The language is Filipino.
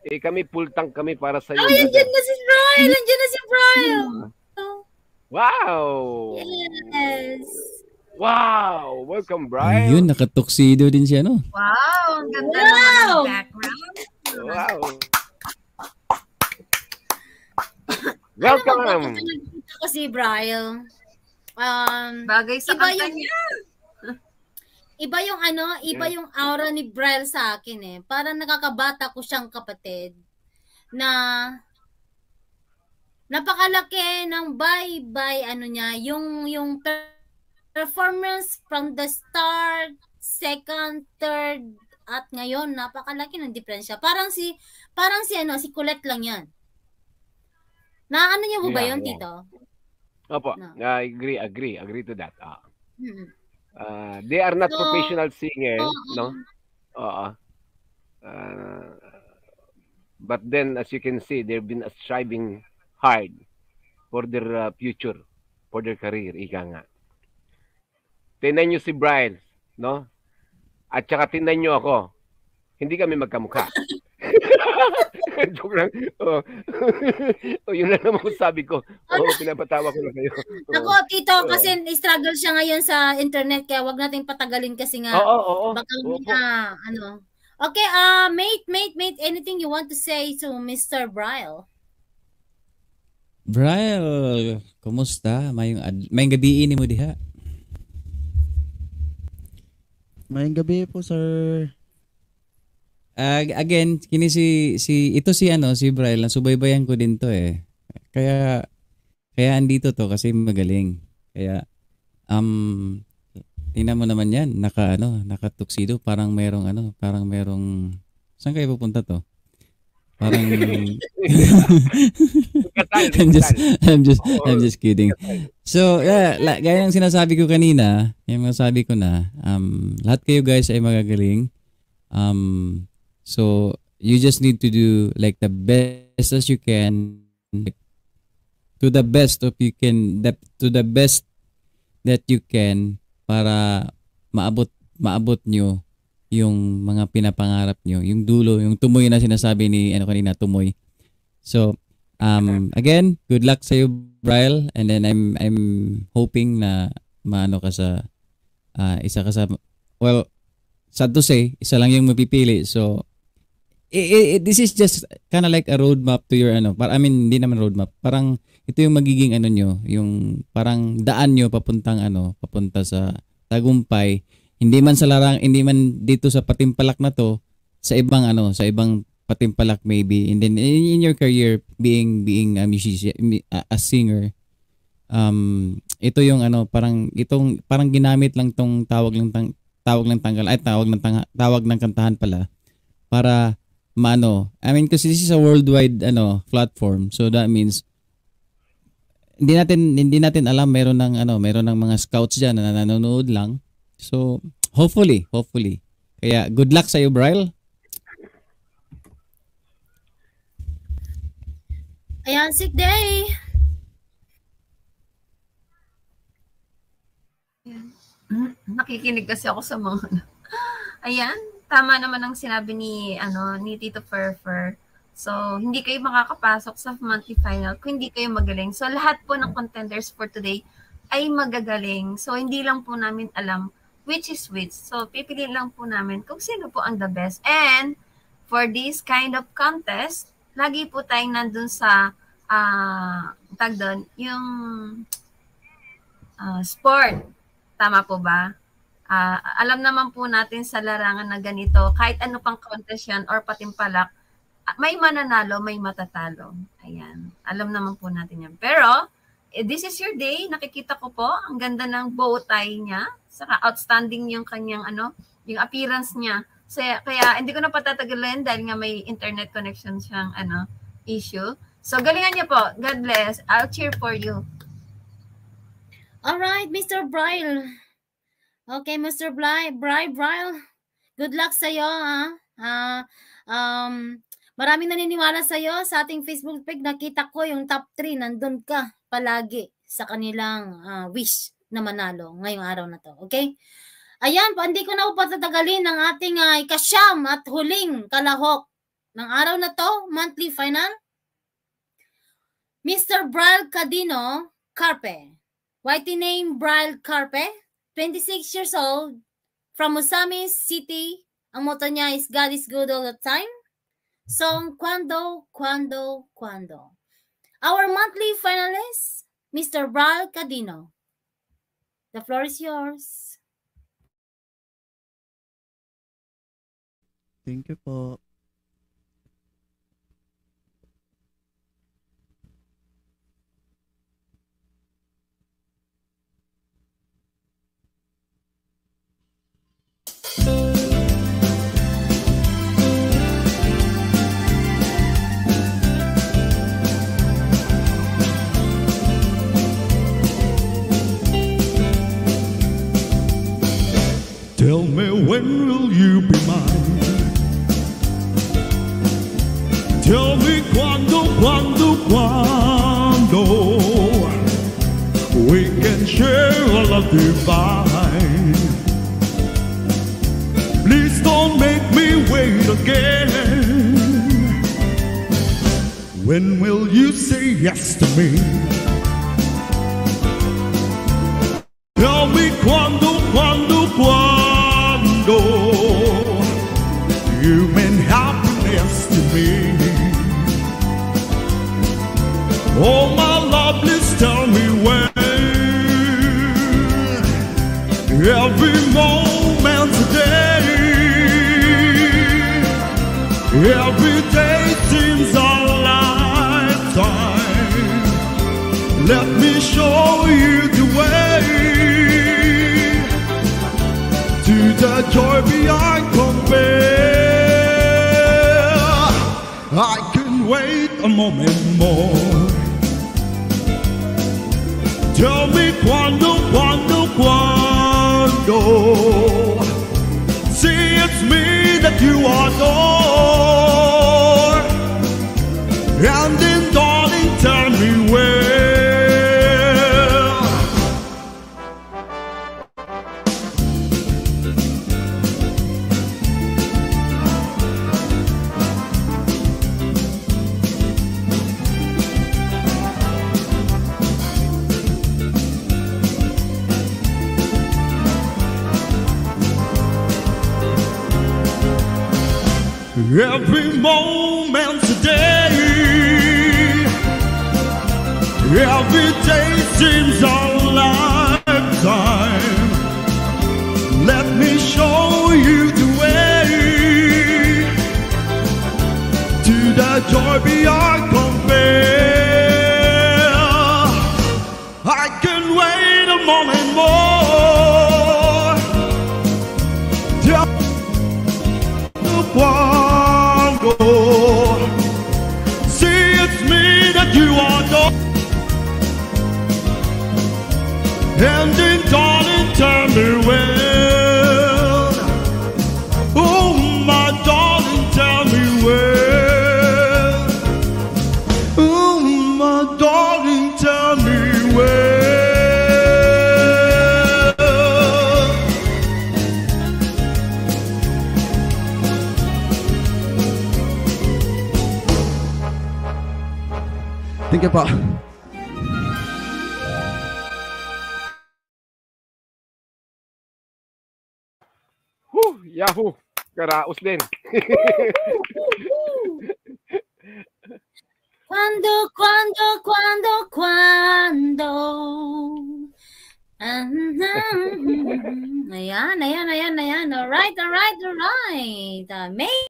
kami full tank kami para sa iyo. Ay, nandiyan na si Brian! Nandiyan na si Brian! Wow! Yes! Wow! Welcome, Brian. Ayun, nakatuxedo din siya, no? Wow! Ang ganda naman ng background. Wow! Welcome! Ano, nagkita ko si Brian. Bagay sa kanta niya. Iba yung ano, iba yung aura ni Brian sa akin eh. Parang nakakabata ko siyang kapatid na napakalaki ng bye-bye ano niya, yung performance from the start, second, third, at ngayon napakalaki ng diferensya. Parang si Colette lang 'yan. Na ano niyo ba yun, Tito? Opo. No. Agree to that. They are not professional singers, no? But then, as you can see, they've been striving hard for their future, for their career, ika nga. Tingnan nyo si Brian, no? At saka tingnan nyo ako. Hindi kami magkamukha. Joke lang. Yun lang naman sabi ko. Pinapatawa ko lang kayo. Ako, Tito, kasi struggle siya ngayon sa internet, kaya wag natin patagalin kasi nga. Baka ano. Okay, mate, anything you want to say to Mr. Brian? Brian, kumusta? Mayong gabi ini mo diha? Mayong gabi po, sir. Again, kini si Brian, subaybayan ko din to eh. Kaya andito to kasi magaling. Kaya tingnan mo naman 'yan, naka-tuxedo, parang merong saan kayo pupunta to? Parang I'm just kidding. So, gaya ng sinasabi ko kanina, yung masabi ko na, lahat kayo guys ay magagaling. So, you just need to do like the best as you can, to the best that you can para maabot nyo yung mga pinapangarap nyo, yung dulo, yung tumoy na sinasabi ni kanina, tumoy. So, again, good luck sa iyo, Brian, and then I'm hoping na maano ka sa isa ka sa, well, sad to say, isa lang yung mapipili. So, this is just kind of like a roadmap to your hindi naman roadmap. Parang ito yung magiging nyo, yung parang daan nyo papunta sa tagumpay. Hindi man dito sa Patimpalak na to, sa ibang Patimpalak maybe. And then in your career being a musician, a singer, ito yung parang ginamit lang tong tawag ng kantahan pala para kasi this is a worldwide platform, so that means hindi natin alam, meron ng mga scouts diyan na nanonood lang. So hopefully kaya good luck sa iyo, Brian. Ayan, sick day. Nakikinig kasi ako sa mga ayan, tama naman ang sinabi ni Tito Furfur. So, hindi kayo makakapasok sa monthly final kung hindi kayo magaling. So, lahat po ng contenders for today ay magagaling. So, hindi lang po namin alam which is which. So, pipiliin lang po namin kung sino po ang the best. And, for this kind of contest, lagi po tayong nandun sa yung sport. Tama po ba? Alam naman po natin sa larangan na ganito, kahit ano pang contest yan or patimpalak, may mananalo, may matatalo. Ayan. Alam naman po natin yan. Pero, this is your day. Nakikita ko po, ang ganda ng bow tie niya. Saka outstanding yung kanyang yung appearance niya. So, kaya hindi ko na patatagalin dahil nga may internet connection siyang issue. So, galingan niyo po. God bless. I'll cheer for you. Alright, Mr. Brian. Okay, Mr. Brian. Good luck sa iyo, ha? Maraming naniniwala sa iyo sa ating Facebook page. Nakita ko yung top 3, nandun ka palagi sa kanilang wish na manalo ngayong araw na to. Okay? Ayan, hindi ko na po patatagalin ang ating ikasyam at huling kalahok ng araw na to, monthly final, Mr. Brian Cadino Carpe. Whitey name Brian Carpe, 26 years old, from Osamis City. Ang motto niya is God is good all the time. Song Cuando, Cuando, Cuando. Our monthly finalist, Mr. Brian Cadino. The floor is yours. Thank you po. Tell me, when will you be mine? Tell me cuando, cuando, cuando we can share a love divine. Please don't make me wait again. When will you say yes to me? Tell me cuando, cuando, cuando you mean happiness to me. Oh my love, please tell me when. Every moment today, every day seems a lifetime. Let me show you the way to the joy beyond compare. I can wait a moment more. Tell me cuando, cuando, cuando. See, it's me that you adore. And then, darling, tell me where. Every moment today, every day seems a lifetime. Let me show you the way to the joy beyond compare. I can wait a moment more. See, it's me that you adore. And then, darling, tell me when. Oh, my darling, tell me when. Oh, my darling, tell me when. Thank you po. Yahoo! Karaos din. Cuando, cuando, cuando, cuando. Ayan. Alright. May